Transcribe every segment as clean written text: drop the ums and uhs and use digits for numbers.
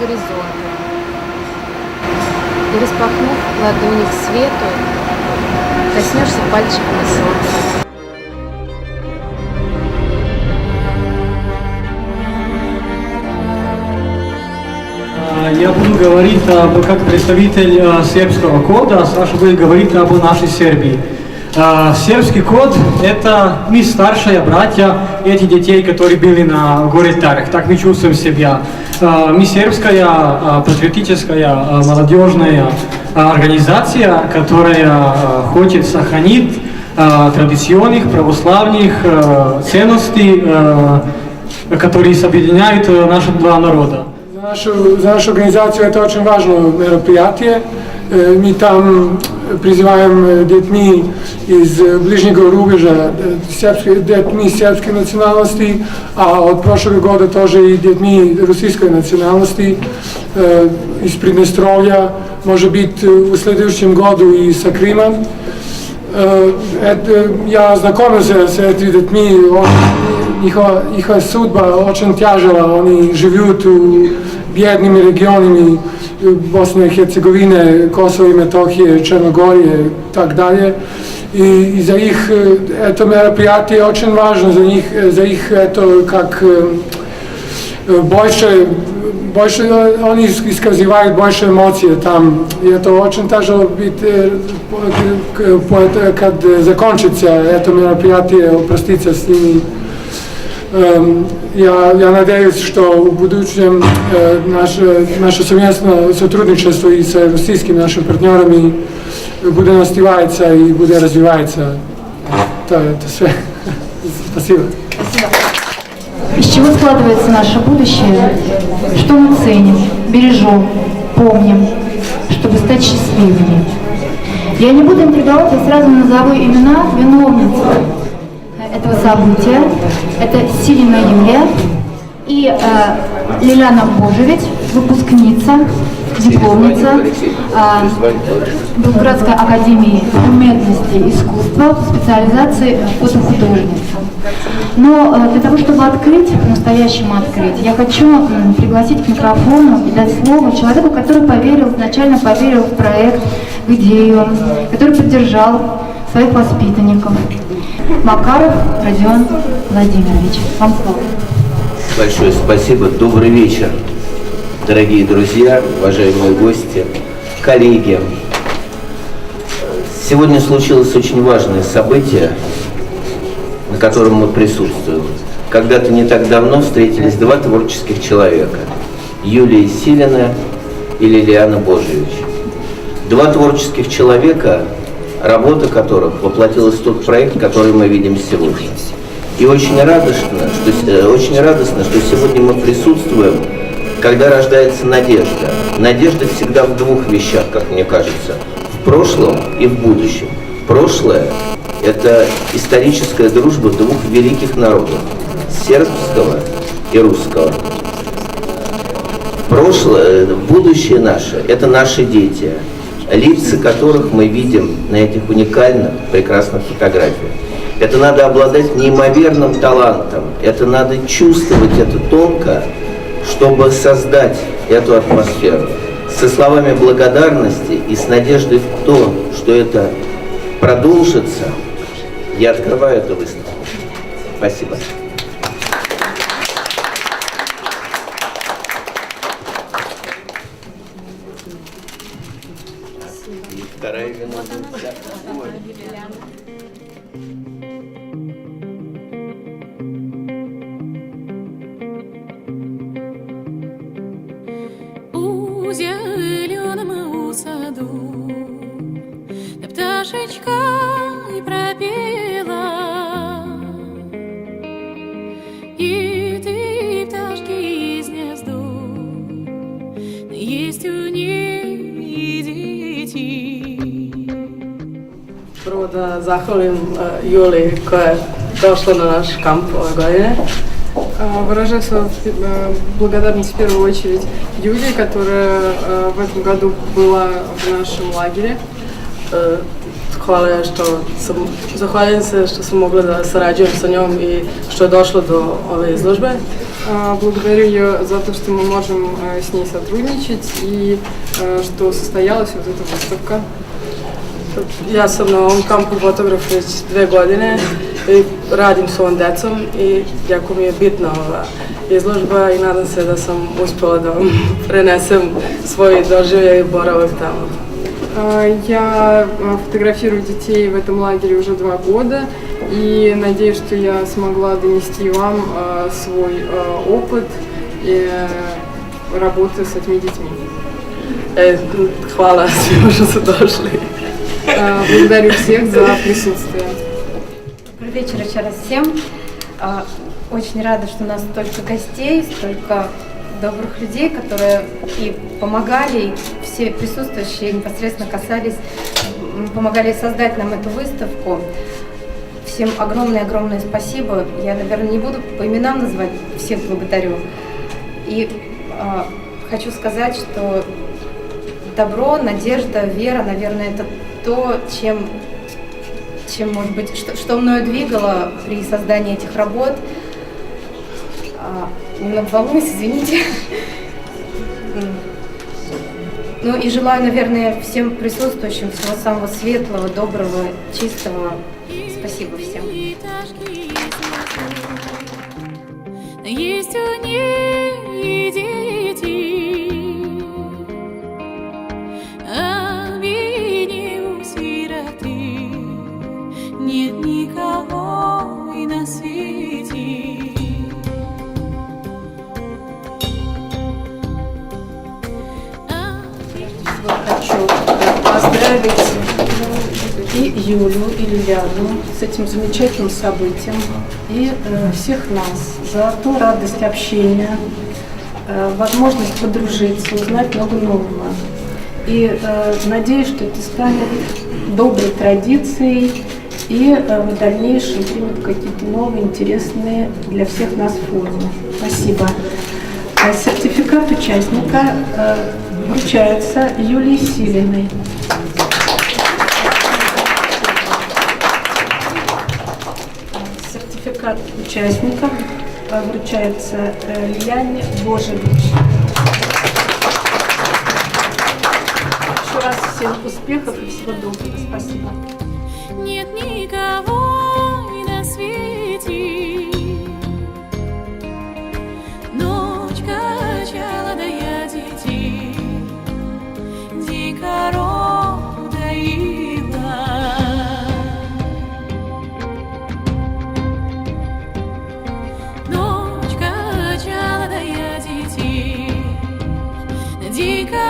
горизонта и, распахнув ладони к свету, коснешься пальчиками солнца. Я буду говорить как представитель сербского кода, Саша будет говорить об нашей Сербии. Сербский код – это мы старшие братья этих детей, которые были на горе Тарх. Так мы чувствуем себя. Мы сербская патриотическая молодежная организация, которая хочет сохранить традиционных православных ценностей, которые объединяют наши два народа. За нашу организацию это очень важное мероприятие. Мы там призываем детьми из ближнего рубежа, детьми сербской национальности, а от прошлого года тоже и детьми российской национальности из Приднестровья, может быть в следующем году и с Крымом. Я знакомился с этими детьми, их судьба очень тяжела, они живут в бедными регионами Босны и Херцеговины, Косово и Метохии, Черногории и так далее. И за их это мероприятие очень важно, за их это как больше они исказывают больше эмоций там. И это очень тяжело быть, когда закончится это мероприятие, проститься с ними. Я надеюсь, что в будущем наше совместное сотрудничество и с российскими нашими партнерами будет настиваться и будет развиваться. Это все. Спасибо. Спасибо. Из чего складывается наше будущее, что мы ценим, бережем, помним, чтобы стать счастливыми. Я не буду интриговать, я сразу назову имена виновниц этого события. Это Силина Юлия и Лиляна Божевич, выпускница, дипломница Белградской академии уместности и искусства, специализации фотохудожница. Но для того, чтобы открыть, по-настоящему открыть, я хочу пригласить к микрофону и дать слово человеку, который изначально поверил в проект, в идею, который поддержал своих воспитанников. Макаров Родион Владимирович. Вам слово. Большое спасибо. Добрый вечер, дорогие друзья, уважаемые гости, коллеги. Сегодня случилось очень важное событие, на котором мы присутствуем. Когда-то не так давно встретились два творческих человека – Юлия Силина и Лилиана Божевич. Два творческих человека, работа которых воплотилась в тот проект, который мы видим сегодня. И очень радостно, что сегодня мы присутствуем, когда рождается надежда. Надежда всегда в двух вещах, как мне кажется – в прошлом и в будущем. Прошлое – это историческая дружба двух великих народов – сербского и русского. Будущее наше – это наши дети, лица которых мы видим на этих уникальных, прекрасных фотографиях. Это надо обладать неимоверным талантом, это надо чувствовать это тонко, чтобы создать эту атмосферу. Со словами благодарности и с надеждой в то, что это продолжится, я открываю эту выставку. Спасибо. Вторая виновница. У зеленом саду пташечка и пропела, и ты, пташки из гнезду, есть у ней дети. Prvo da zahvalim Juli koja je došla na naš kamp ove godine. Выражаю свою благодарность в первую очередь Юлии, которая в этом году была в нашем лагере. zahvaljujem se što sam mogla da sarađujem sa njom i što je došlo do ove izložbe. Благодарю ее за то, что мы можем с ней сотрудничать и что состоялась вот эта выставка. Ja sam na ovom kampu fotograf već 2 godine i radim s ovom decom i jako mi je bitna ova izložba i nadam se da sam uspjela da vam prenesem svoj doživljaj i boravak tamo. Я фотографирую детей в этом лагере уже 2 года и надеюсь, что я смогла донести вам свой опыт и работы с этими детьми. Hvala svima što su došli. Благодарю всех за присутствие. Добрый вечер еще раз всем. Очень рада, что у нас столько гостей, столько добрых людей, которые и помогали, и все присутствующие непосредственно помогали создать нам эту выставку. Всем огромное-огромное спасибо. Я, наверное, не буду по именам называть, всех благодарю. И хочу сказать, что добро, надежда, вера, наверное, это то, чем может быть, что мною двигало при создании этих работ. Немного волнуюсь, извините. Ну и желаю, наверное, всем присутствующим всего самого светлого, доброго, чистого. Спасибо всем. Есть у ней дети, а беднее у сироты нет никого и на свете. Хочу поздравить и Юлю, и Лилиану с этим замечательным событием, и всех нас за ту радость общения, возможность подружиться, узнать много нового. И надеюсь, что это станет доброй традицией и в дальнейшем примет какие-то новые, интересные для всех нас формы. Спасибо. Сертификат участника вручается Юлии Силиной. Сертификат участника вручается Лиане Божевич. Еще раз всем успехов и всего доброго. Спасибо. Нет никого и на свете. Ночь качала, да я детей дико доила. Ночь качала, да я детей дико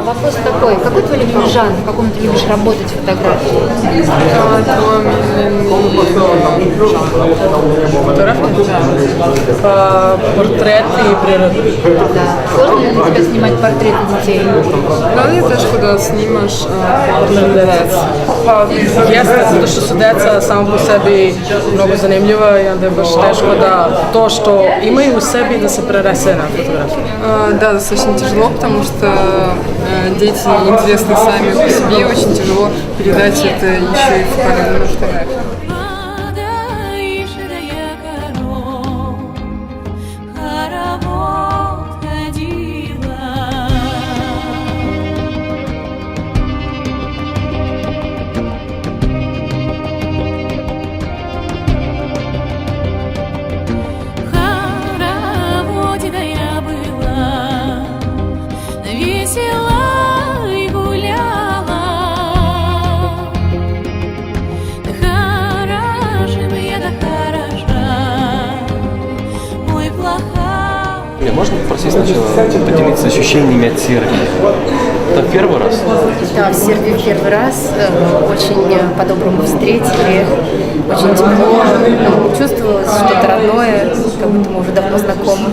Вопрос такой, какой твой любимый жанр, в каком ты любишь работать фотографии? Портреты и природа. Да. Сложно ли для тебя снимать портреты детей? Ali teško da snimaš Jeste, zato što su deca samo po sebi mnogo zanimljiva i onda je baš teško da to što imaju u sebi da se prenese na fotografiju. Да, достаточно тяжело, потому что дети интересны сами по себе, и очень тяжело передать это еще и в кадр на фотографию. Можно попросить сначала поделиться ощущениями от Сербии? Это первый раз? Да, в Сербии в первый раз. Очень по-доброму встретили, очень тепло. Чувствовалось что-то родное, как будто мы уже давно знакомы.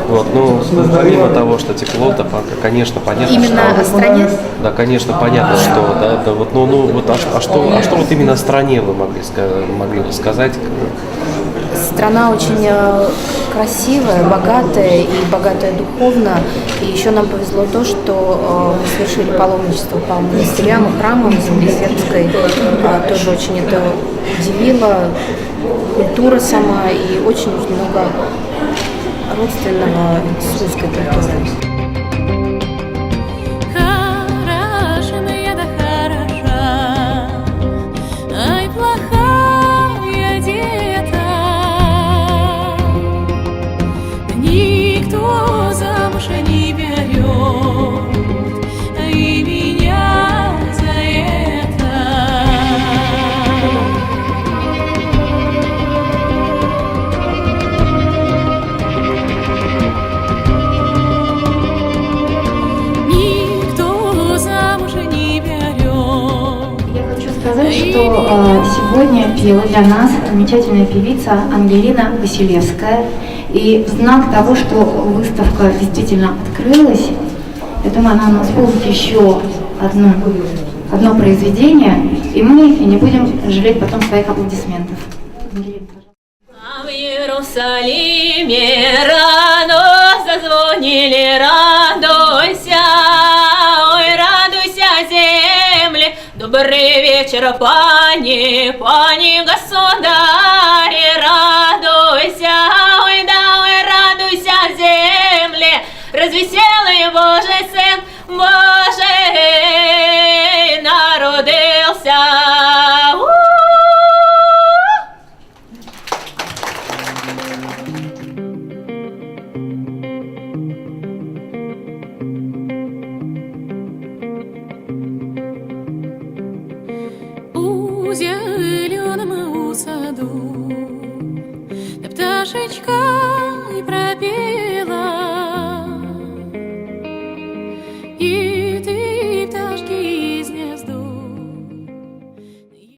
Вот, ну, помимо того, что тепло-то, конечно, понятно, именно что... о стране? Да, конечно, понятно, что, да, вот, ну, вот, а что вот именно о стране вы могли бы сказать? Страна очень красивая, богатая и богатая духовно. И еще нам повезло то, что мы совершили паломничество по монастырям и храмам земли сербской. Тоже очень это удивило. Культура сама и очень много родственного с русской культурой. Что сегодня пела для нас замечательная певица Ангелина Василевская. И в знак того, что выставка действительно открылась, я думаю, она у нас будет еще одно произведение, и мы не будем жалеть потом своих аплодисментов. А в Иерусалиме рано зазвонили, радуйся, ой, радуйся, земли. Добрый вечер, пани, пани, государи, радуйся, ой, да, ой, радуйся, земли, развеселый Божий Сын,